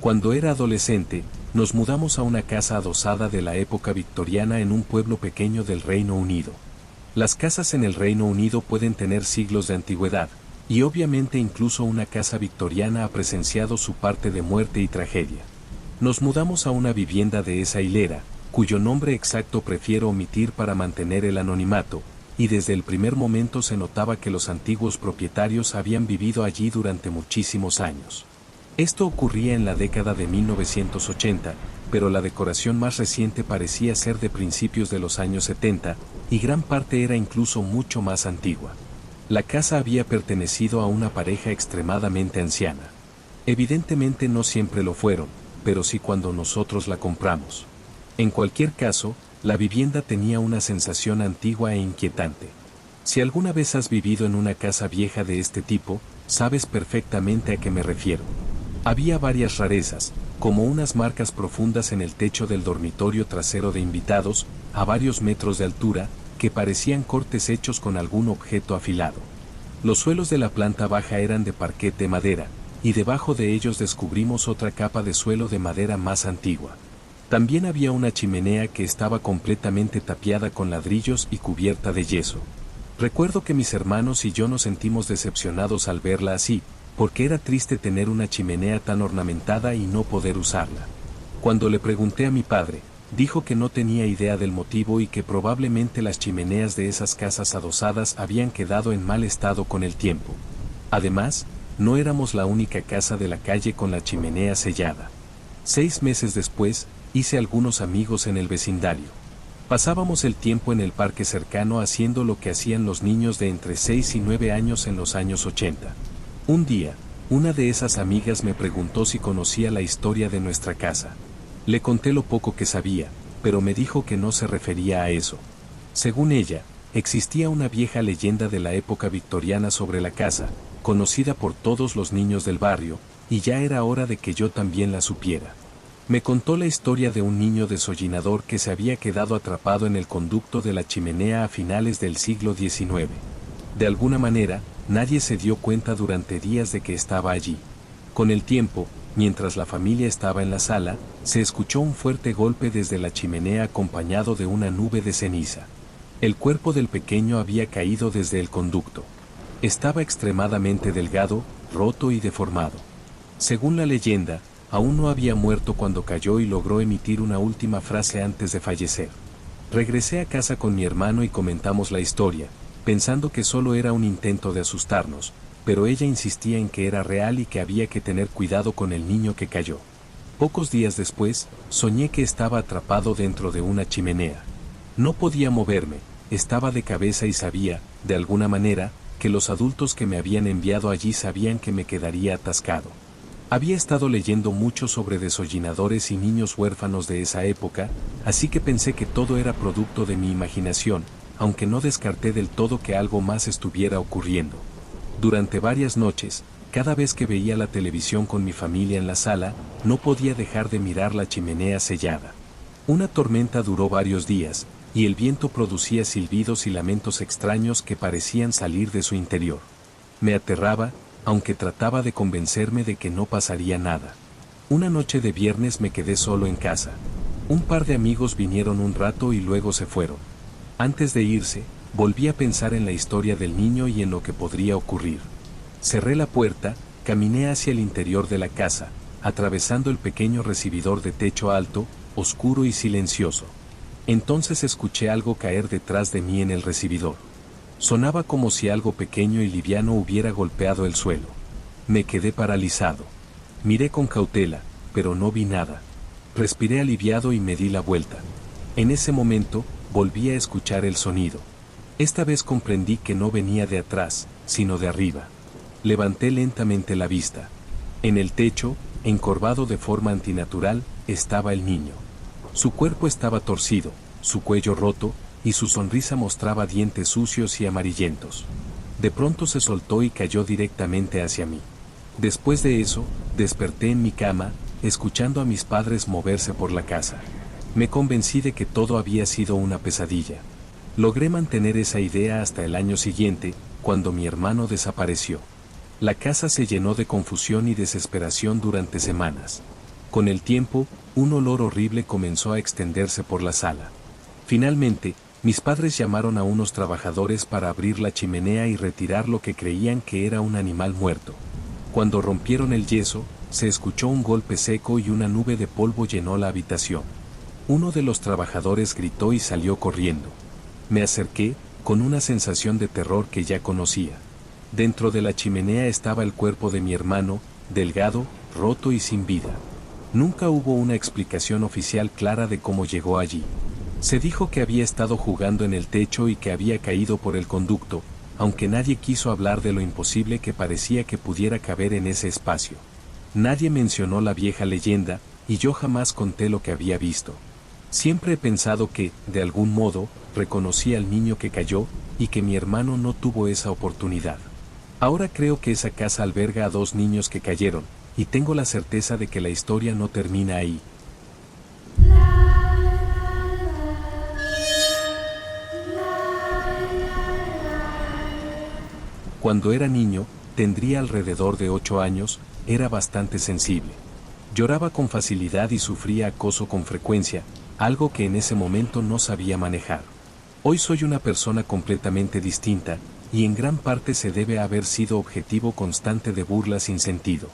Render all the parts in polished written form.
Cuando era adolescente, nos mudamos a una casa adosada de la época victoriana en un pueblo pequeño del Reino Unido. Las casas en el Reino Unido pueden tener siglos de antigüedad, y obviamente incluso una casa victoriana ha presenciado su parte de muerte y tragedia. Nos mudamos a una vivienda de esa hilera, cuyo nombre exacto prefiero omitir para mantener el anonimato, y desde el primer momento se notaba que los antiguos propietarios habían vivido allí durante muchísimos años. Esto ocurría en la década de 1980, pero la decoración más reciente parecía ser de principios de los años 70, y gran parte era incluso mucho más antigua. La casa había pertenecido a una pareja extremadamente anciana. Evidentemente no siempre lo fueron, pero sí cuando nosotros la compramos. En cualquier caso, la vivienda tenía una sensación antigua e inquietante. Si alguna vez has vivido en una casa vieja de este tipo, sabes perfectamente a qué me refiero. Había varias rarezas, como unas marcas profundas en el techo del dormitorio trasero de invitados, a varios metros de altura, que parecían cortes hechos con algún objeto afilado. Los suelos de la planta baja eran de parquet de madera, y debajo de ellos descubrimos otra capa de suelo de madera más antigua. También había una chimenea que estaba completamente tapiada con ladrillos y cubierta de yeso. Recuerdo que mis hermanos y yo nos sentimos decepcionados al verla así, porque era triste tener una chimenea tan ornamentada y no poder usarla. Cuando le pregunté a mi padre, dijo que no tenía idea del motivo y que probablemente las chimeneas de esas casas adosadas habían quedado en mal estado con el tiempo. Además, no éramos la única casa de la calle con la chimenea sellada. 6 meses después, hice algunos amigos en el vecindario. Pasábamos el tiempo en el parque cercano haciendo lo que hacían los niños de entre 6 y 9 años en los años 80. Un día, una de esas amigas me preguntó si conocía la historia de nuestra casa. Le conté lo poco que sabía, pero me dijo que no se refería a eso. Según ella, existía una vieja leyenda de la época victoriana sobre la casa, conocida por todos los niños del barrio, y ya era hora de que yo también la supiera. Me contó la historia de un niño desollinador que se había quedado atrapado en el conducto de la chimenea a finales del siglo XIX. De alguna manera, nadie se dio cuenta durante días de que estaba allí. Con el tiempo, mientras la familia estaba en la sala, se escuchó un fuerte golpe desde la chimenea acompañado de una nube de ceniza. El cuerpo del pequeño había caído desde el conducto. Estaba extremadamente delgado, roto y deformado. Según la leyenda, aún no había muerto cuando cayó y logró emitir una última frase antes de fallecer. Regresé a casa con mi hermano y comentamos la historia, pensando que solo era un intento de asustarnos, pero ella insistía en que era real y que había que tener cuidado con el niño que cayó. Pocos días después, soñé que estaba atrapado dentro de una chimenea. No podía moverme, estaba de cabeza y sabía, de alguna manera, que los adultos que me habían enviado allí sabían que me quedaría atascado. Había estado leyendo mucho sobre desollinadores y niños huérfanos de esa época, así que pensé que todo era producto de mi imaginación, aunque no descarté del todo que algo más estuviera ocurriendo. Durante varias noches, cada vez que veía la televisión con mi familia en la sala, no podía dejar de mirar la chimenea sellada. Una tormenta duró varios días, y el viento producía silbidos y lamentos extraños que parecían salir de su interior. Me aterraba, aunque trataba de convencerme de que no pasaría nada. Una noche de viernes me quedé solo en casa. Un par de amigos vinieron un rato y luego se fueron. Antes de irse, volví a pensar en la historia del niño y en lo que podría ocurrir. Cerré la puerta, caminé hacia el interior de la casa, atravesando el pequeño recibidor de techo alto, oscuro y silencioso. Entonces escuché algo caer detrás de mí en el recibidor. Sonaba como si algo pequeño y liviano hubiera golpeado el suelo. Me quedé paralizado. Miré con cautela, pero no vi nada. Respiré aliviado y me di la vuelta. En ese momento, volví a escuchar el sonido. Esta vez comprendí que no venía de atrás, sino de arriba. Levanté lentamente la vista. En el techo, encorvado de forma antinatural, estaba el niño. Su cuerpo estaba torcido, su cuello roto, y su sonrisa mostraba dientes sucios y amarillentos. De pronto se soltó y cayó directamente hacia mí. Después de eso, desperté en mi cama, escuchando a mis padres moverse por la casa. Me convencí de que todo había sido una pesadilla. Logré mantener esa idea hasta el año siguiente, cuando mi hermano desapareció. La casa se llenó de confusión y desesperación durante semanas. Con el tiempo, un olor horrible comenzó a extenderse por la sala. Finalmente, mis padres llamaron a unos trabajadores para abrir la chimenea y retirar lo que creían que era un animal muerto. Cuando rompieron el yeso, se escuchó un golpe seco y una nube de polvo llenó la habitación. Uno de los trabajadores gritó y salió corriendo. Me acerqué, con una sensación de terror que ya conocía. Dentro de la chimenea estaba el cuerpo de mi hermano, delgado, roto y sin vida. Nunca hubo una explicación oficial clara de cómo llegó allí. Se dijo que había estado jugando en el techo y que había caído por el conducto, aunque nadie quiso hablar de lo imposible que parecía que pudiera caber en ese espacio. Nadie mencionó la vieja leyenda, y yo jamás conté lo que había visto. Siempre he pensado que, de algún modo, reconocí al niño que cayó, y que mi hermano no tuvo esa oportunidad. Ahora creo que esa casa alberga a 2 niños que cayeron, y tengo la certeza de que la historia no termina ahí. Cuando era niño, tendría alrededor de 8 años, era bastante sensible. Lloraba con facilidad y sufría acoso con frecuencia, algo que en ese momento no sabía manejar. Hoy soy una persona completamente distinta, y en gran parte se debe a haber sido objetivo constante de burlas sin sentido.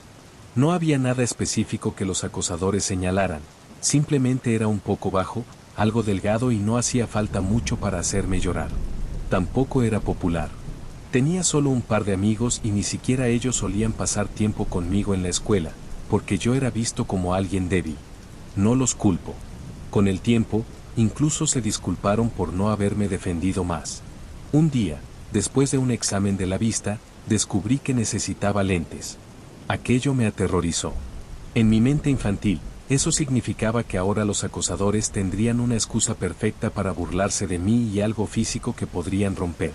No había nada específico que los acosadores señalaran, simplemente era un poco bajo, algo delgado y no hacía falta mucho para hacerme llorar. Tampoco era popular. Tenía solo un par de amigos y ni siquiera ellos solían pasar tiempo conmigo en la escuela, porque yo era visto como alguien débil. No los culpo. Con el tiempo, incluso se disculparon por no haberme defendido más. Un día, después de un examen de la vista, descubrí que necesitaba lentes. Aquello me aterrorizó. En mi mente infantil, eso significaba que ahora los acosadores tendrían una excusa perfecta para burlarse de mí y algo físico que podrían romper.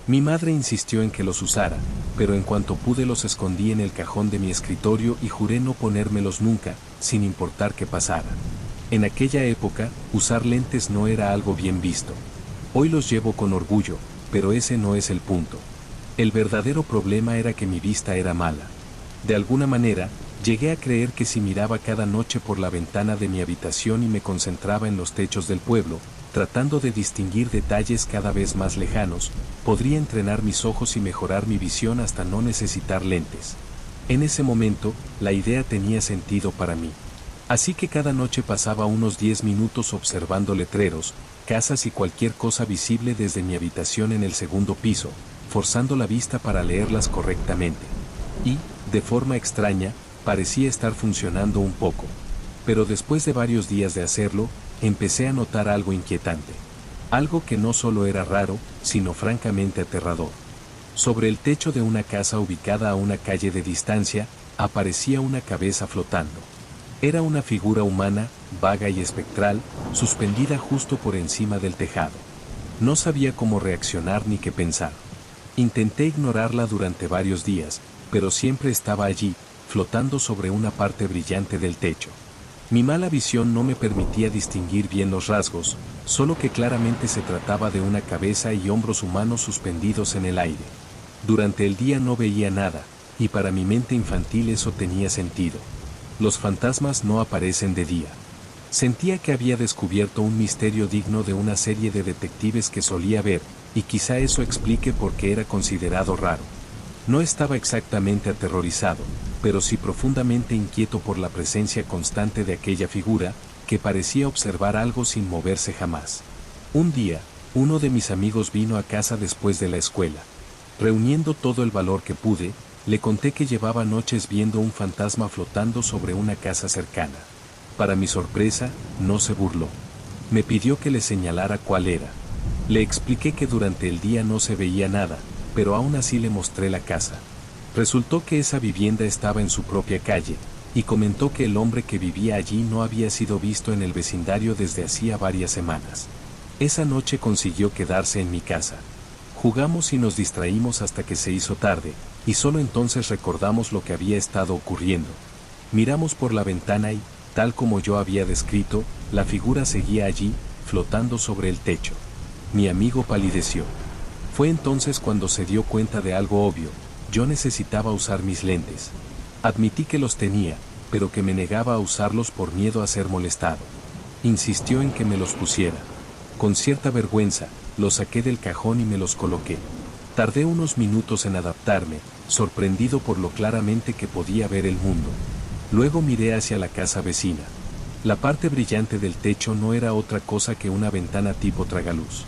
Mi madre insistió en que los usara, pero en cuanto pude los escondí en el cajón de mi escritorio y juré no ponérmelos nunca, sin importar qué pasara. En aquella época, usar lentes no era algo bien visto. Hoy los llevo con orgullo, pero ese no es el punto. El verdadero problema era que mi vista era mala. De alguna manera, llegué a creer que si miraba cada noche por la ventana de mi habitación y me concentraba en los techos del pueblo, tratando de distinguir detalles cada vez más lejanos, podría entrenar mis ojos y mejorar mi visión hasta no necesitar lentes. En ese momento, la idea tenía sentido para mí. Así que cada noche pasaba unos 10 minutos observando letreros, casas y cualquier cosa visible desde mi habitación en el segundo piso, forzando la vista para leerlas correctamente. Y, de forma extraña, parecía estar funcionando un poco. Pero después de varios días de hacerlo, empecé a notar algo inquietante. Algo que no solo era raro, sino francamente aterrador. Sobre el techo de una casa ubicada a una calle de distancia, aparecía una cabeza flotando. Era una figura humana, vaga y espectral, suspendida justo por encima del tejado. No sabía cómo reaccionar ni qué pensar. Intenté ignorarla durante varios días, pero siempre estaba allí, flotando sobre una parte brillante del techo. Mi mala visión no me permitía distinguir bien los rasgos, solo que claramente se trataba de una cabeza y hombros humanos suspendidos en el aire. Durante el día no veía nada, y para mi mente infantil eso tenía sentido. Los fantasmas no aparecen de día. Sentía que había descubierto un misterio digno de una serie de detectives que solía ver, y quizá eso explique por qué era considerado raro. No estaba exactamente aterrorizado, pero sí profundamente inquieto por la presencia constante de aquella figura, que parecía observar algo sin moverse jamás. Un día, uno de mis amigos vino a casa después de la escuela. Reuniendo todo el valor que pude, le conté que llevaba noches viendo un fantasma flotando sobre una casa cercana. Para mi sorpresa, no se burló. Me pidió que le señalara cuál era. Le expliqué que durante el día no se veía nada, pero aún así le mostré la casa. Resultó que esa vivienda estaba en su propia calle, y comentó que el hombre que vivía allí no había sido visto en el vecindario desde hacía varias semanas. Esa noche consiguió quedarse en mi casa. Jugamos y nos distraímos hasta que se hizo tarde, y solo entonces recordamos lo que había estado ocurriendo. Miramos por la ventana y, tal como yo había descrito, la figura seguía allí, flotando sobre el techo. Mi amigo palideció. Fue entonces cuando se dio cuenta de algo obvio: yo necesitaba usar mis lentes. Admití que los tenía, pero que me negaba a usarlos por miedo a ser molestado. Insistió en que me los pusiera. Con cierta vergüenza, los saqué del cajón y me los coloqué. Tardé unos minutos en adaptarme, sorprendido por lo claramente que podía ver el mundo. Luego miré hacia la casa vecina. La parte brillante del techo no era otra cosa que una ventana tipo tragaluz.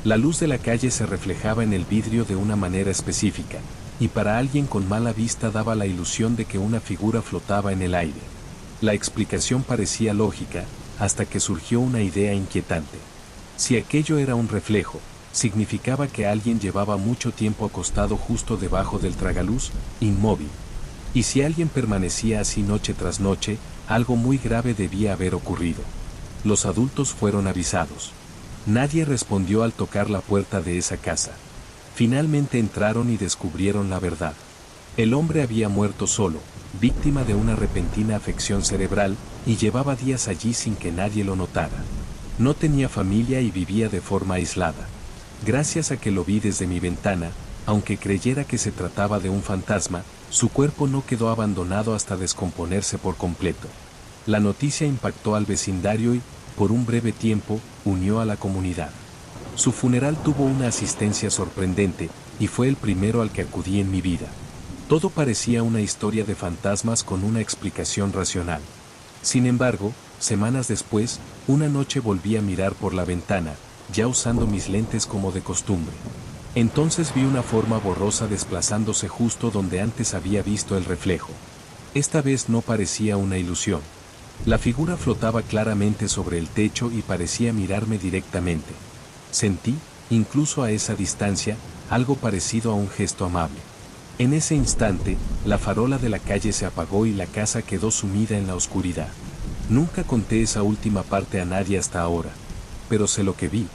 La luz de la calle se reflejaba en el vidrio de una manera específica, y para alguien con mala vista daba la ilusión de que una figura flotaba en el aire. La explicación parecía lógica, hasta que surgió una idea inquietante. Si aquello era un reflejo, significaba que alguien llevaba mucho tiempo acostado justo debajo del tragaluz, inmóvil. Y si alguien permanecía así noche tras noche, algo muy grave debía haber ocurrido. Los adultos fueron avisados. Nadie respondió al tocar la puerta de esa casa. Finalmente entraron y descubrieron la verdad. El hombre había muerto solo, víctima de una repentina afección cerebral, y llevaba días allí sin que nadie lo notara. No tenía familia y vivía de forma aislada. Gracias a que lo vi desde mi ventana, aunque creyera que se trataba de un fantasma, su cuerpo no quedó abandonado hasta descomponerse por completo. La noticia impactó al vecindario y, por un breve tiempo, unió a la comunidad. Su funeral tuvo una asistencia sorprendente, y fue el primero al que acudí en mi vida. Todo parecía una historia de fantasmas con una explicación racional. Sin embargo, semanas después, una noche volví a mirar por la ventana, ya usando mis lentes como de costumbre. Entonces vi una forma borrosa desplazándose justo donde antes había visto el reflejo. Esta vez no parecía una ilusión. La figura flotaba claramente sobre el techo y parecía mirarme directamente. Sentí, incluso a esa distancia, algo parecido a un gesto amable. En ese instante, la farola de la calle se apagó y la casa quedó sumida en la oscuridad. Nunca conté esa última parte a nadie hasta ahora, pero sé lo que vi.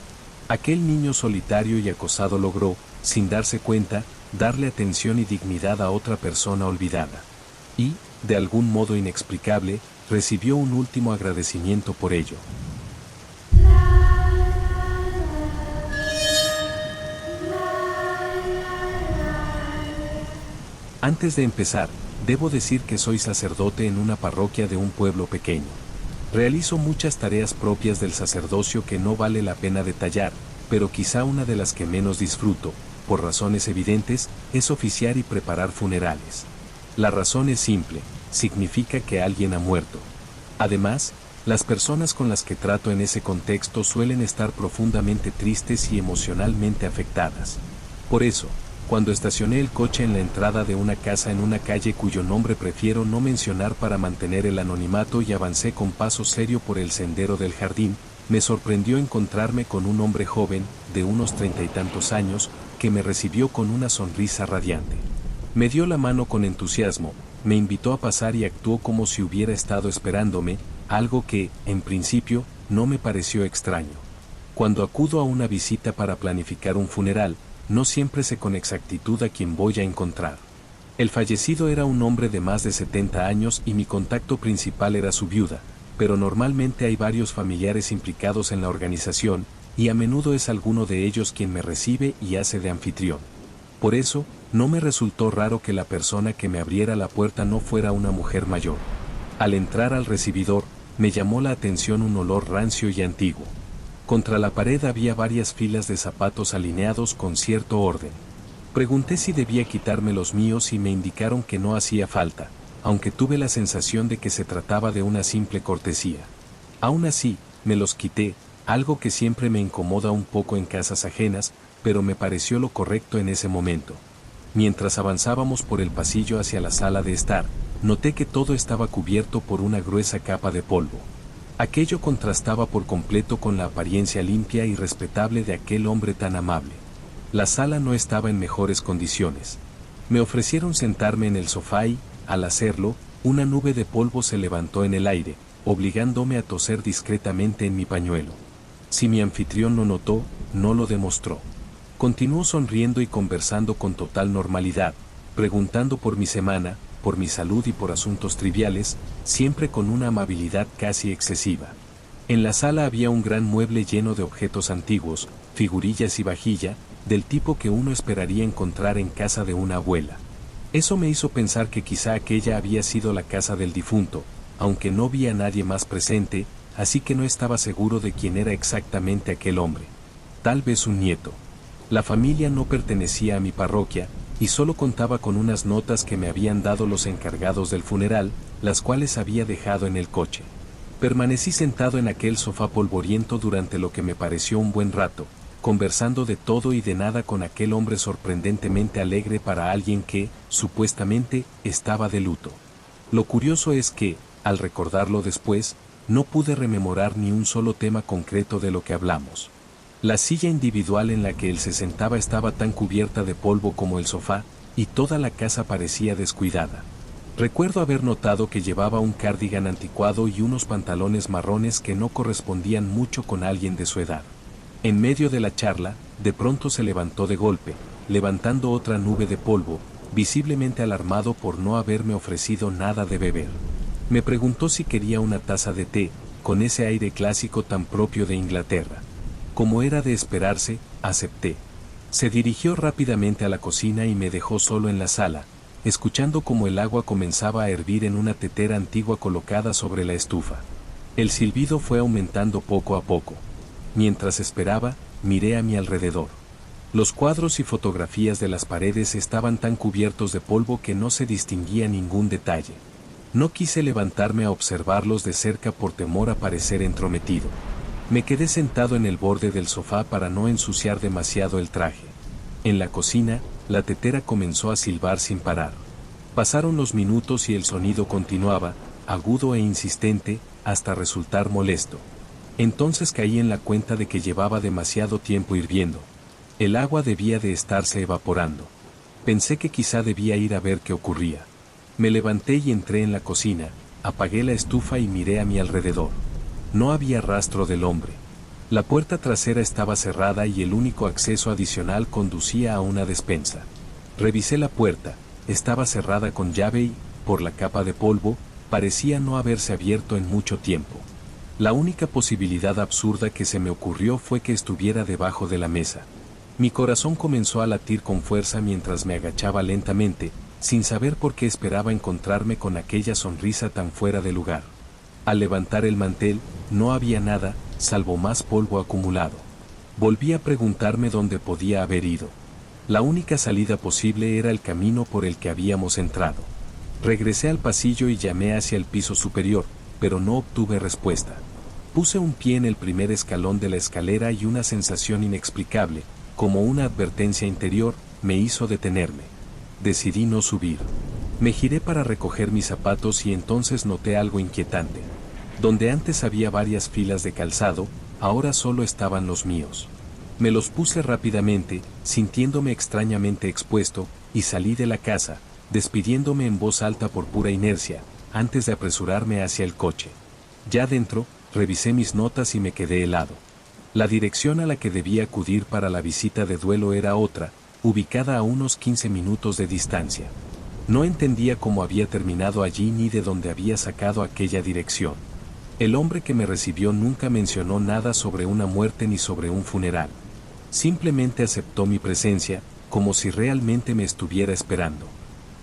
Aquel niño solitario y acosado logró, sin darse cuenta, darle atención y dignidad a otra persona olvidada. Y, de algún modo inexplicable, recibió un último agradecimiento por ello. Antes de empezar, debo decir que soy sacerdote en una parroquia de un pueblo pequeño. Realizo muchas tareas propias del sacerdocio que no vale la pena detallar, pero quizá una de las que menos disfruto, por razones evidentes, es oficiar y preparar funerales. La razón es simple, significa que alguien ha muerto. Además, las personas con las que trato en ese contexto suelen estar profundamente tristes y emocionalmente afectadas. Por eso, cuando estacioné el coche en la entrada de una casa en una calle cuyo nombre prefiero no mencionar para mantener el anonimato y avancé con paso serio por el sendero del jardín, me sorprendió encontrarme con un hombre joven, de unos 30 y tantos años, que me recibió con una sonrisa radiante. Me dio la mano con entusiasmo, me invitó a pasar y actuó como si hubiera estado esperándome, algo que, en principio, no me pareció extraño. Cuando acudo a una visita para planificar un funeral, no siempre sé con exactitud a quién voy a encontrar. El fallecido era un hombre de más de 70 años y mi contacto principal era su viuda, pero normalmente hay varios familiares implicados en la organización, y a menudo es alguno de ellos quien me recibe y hace de anfitrión. Por eso, no me resultó raro que la persona que me abriera la puerta no fuera una mujer mayor. Al entrar al recibidor, me llamó la atención un olor rancio y antiguo. Contra la pared había varias filas de zapatos alineados con cierto orden. Pregunté si debía quitarme los míos y me indicaron que no hacía falta, aunque tuve la sensación de que se trataba de una simple cortesía. Aún así, me los quité, algo que siempre me incomoda un poco en casas ajenas, pero me pareció lo correcto en ese momento. Mientras avanzábamos por el pasillo hacia la sala de estar, noté que todo estaba cubierto por una gruesa capa de polvo. Aquello contrastaba por completo con la apariencia limpia y respetable de aquel hombre tan amable. La sala no estaba en mejores condiciones. Me ofrecieron sentarme en el sofá y, al hacerlo, una nube de polvo se levantó en el aire, obligándome a toser discretamente en mi pañuelo. Si mi anfitrión lo notó, no lo demostró. Continuó sonriendo y conversando con total normalidad, preguntando por mi semana, por mi salud y por asuntos triviales, siempre con una amabilidad casi excesiva. En la sala había un gran mueble lleno de objetos antiguos, figurillas y vajilla, del tipo que uno esperaría encontrar en casa de una abuela. Eso me hizo pensar que quizá aquella había sido la casa del difunto, aunque no vi a nadie más presente, así que no estaba seguro de quién era exactamente aquel hombre. Tal vez un nieto. La familia no pertenecía a mi parroquia, y solo contaba con unas notas que me habían dado los encargados del funeral, las cuales había dejado en el coche. Permanecí sentado en aquel sofá polvoriento durante lo que me pareció un buen rato, conversando de todo y de nada con aquel hombre sorprendentemente alegre para alguien que, supuestamente, estaba de luto. Lo curioso es que, al recordarlo después, no pude rememorar ni un solo tema concreto de lo que hablamos. La silla individual en la que él se sentaba estaba tan cubierta de polvo como el sofá, y toda la casa parecía descuidada. Recuerdo haber notado que llevaba un cardigan anticuado y unos pantalones marrones que no correspondían mucho con alguien de su edad. En medio de la charla, de pronto se levantó de golpe, levantando otra nube de polvo, visiblemente alarmado por no haberme ofrecido nada de beber. Me preguntó si quería una taza de té, con ese aire clásico tan propio de Inglaterra. Como era de esperarse, acepté. Se dirigió rápidamente a la cocina y me dejó solo en la sala, escuchando cómo el agua comenzaba a hervir en una tetera antigua colocada sobre la estufa. El silbido fue aumentando poco a poco. Mientras esperaba, miré a mi alrededor. Los cuadros y fotografías de las paredes estaban tan cubiertos de polvo que no se distinguía ningún detalle. No quise levantarme a observarlos de cerca por temor a parecer entrometido. Me quedé sentado en el borde del sofá para no ensuciar demasiado el traje. En la cocina, la tetera comenzó a silbar sin parar. Pasaron los minutos y el sonido continuaba, agudo e insistente, hasta resultar molesto. Entonces caí en la cuenta de que llevaba demasiado tiempo hirviendo. El agua debía de estarse evaporando. Pensé que quizá debía ir a ver qué ocurría. Me levanté y entré en la cocina, apagué la estufa y miré a mi alrededor. No había rastro del hombre. La puerta trasera estaba cerrada y el único acceso adicional conducía a una despensa. Revisé la puerta, estaba cerrada con llave y, por la capa de polvo, parecía no haberse abierto en mucho tiempo. La única posibilidad absurda que se me ocurrió fue que estuviera debajo de la mesa. Mi corazón comenzó a latir con fuerza mientras me agachaba lentamente, sin saber por qué esperaba encontrarme con aquella sonrisa tan fuera de lugar. Al levantar el mantel, no había nada, salvo más polvo acumulado. Volví a preguntarme dónde podía haber ido. La única salida posible era el camino por el que habíamos entrado. Regresé al pasillo y llamé hacia el piso superior, pero no obtuve respuesta. Puse un pie en el primer escalón de la escalera y una sensación inexplicable, como una advertencia interior, me hizo detenerme. Decidí no subir. Me giré para recoger mis zapatos y entonces noté algo inquietante. Donde antes había varias filas de calzado, ahora solo estaban los míos. Me los puse rápidamente, sintiéndome extrañamente expuesto, y salí de la casa, despidiéndome en voz alta por pura inercia, antes de apresurarme hacia el coche. Ya dentro, revisé mis notas y me quedé helado. La dirección a la que debía acudir para la visita de duelo era otra, ubicada a unos 15 minutos de distancia. No entendía cómo había terminado allí ni de dónde había sacado aquella dirección. El hombre que me recibió nunca mencionó nada sobre una muerte ni sobre un funeral. Simplemente aceptó mi presencia, como si realmente me estuviera esperando.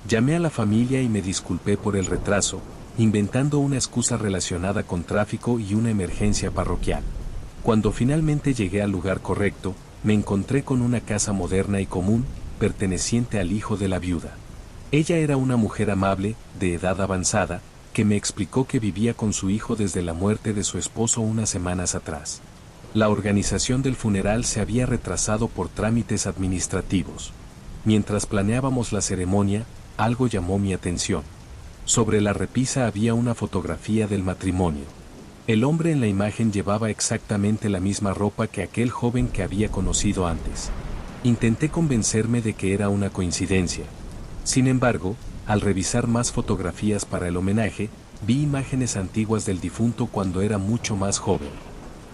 Llamé a la familia y me disculpé por el retraso, inventando una excusa relacionada con tráfico y una emergencia parroquial. Cuando finalmente llegué al lugar correcto, me encontré con una casa moderna y común, perteneciente al hijo de la viuda. Ella era una mujer amable, de edad avanzada, que me explicó que vivía con su hijo desde la muerte de su esposo unas semanas atrás. La organización del funeral se había retrasado por trámites administrativos. Mientras planeábamos la ceremonia, algo llamó mi atención. Sobre la repisa había una fotografía del matrimonio. El hombre en la imagen llevaba exactamente la misma ropa que aquel joven que había conocido antes. Intenté convencerme de que era una coincidencia. Sin embargo, al revisar más fotografías para el homenaje, vi imágenes antiguas del difunto cuando era mucho más joven.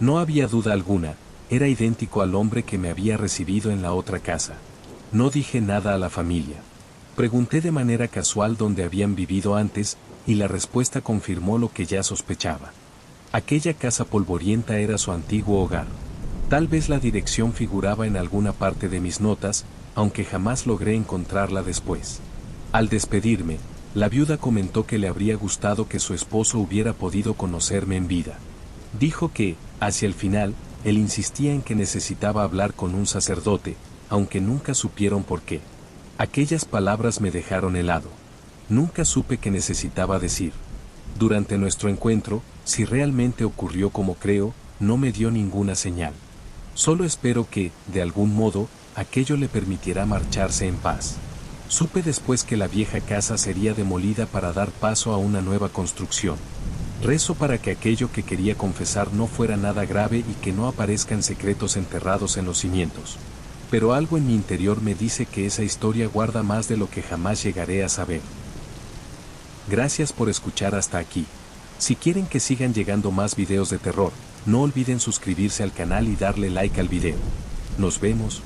No había duda alguna, era idéntico al hombre que me había recibido en la otra casa. No dije nada a la familia. Pregunté de manera casual dónde habían vivido antes, y la respuesta confirmó lo que ya sospechaba. Aquella casa polvorienta era su antiguo hogar. Tal vez la dirección figuraba en alguna parte de mis notas, aunque jamás logré encontrarla después. Al despedirme, la viuda comentó que le habría gustado que su esposo hubiera podido conocerme en vida. Dijo que, hacia el final, él insistía en que necesitaba hablar con un sacerdote, aunque nunca supieron por qué. Aquellas palabras me dejaron helado. Nunca supe qué necesitaba decir. Durante nuestro encuentro, si realmente ocurrió como creo, no me dio ninguna señal. Solo espero que, de algún modo, aquello le permitirá marcharse en paz. Supe después que la vieja casa sería demolida para dar paso a una nueva construcción. Rezo para que aquello que quería confesar no fuera nada grave y que no aparezcan secretos enterrados en los cimientos. Pero algo en mi interior me dice que esa historia guarda más de lo que jamás llegaré a saber. Gracias por escuchar hasta aquí. Si quieren que sigan llegando más videos de terror, no olviden suscribirse al canal y darle like al video. Nos vemos.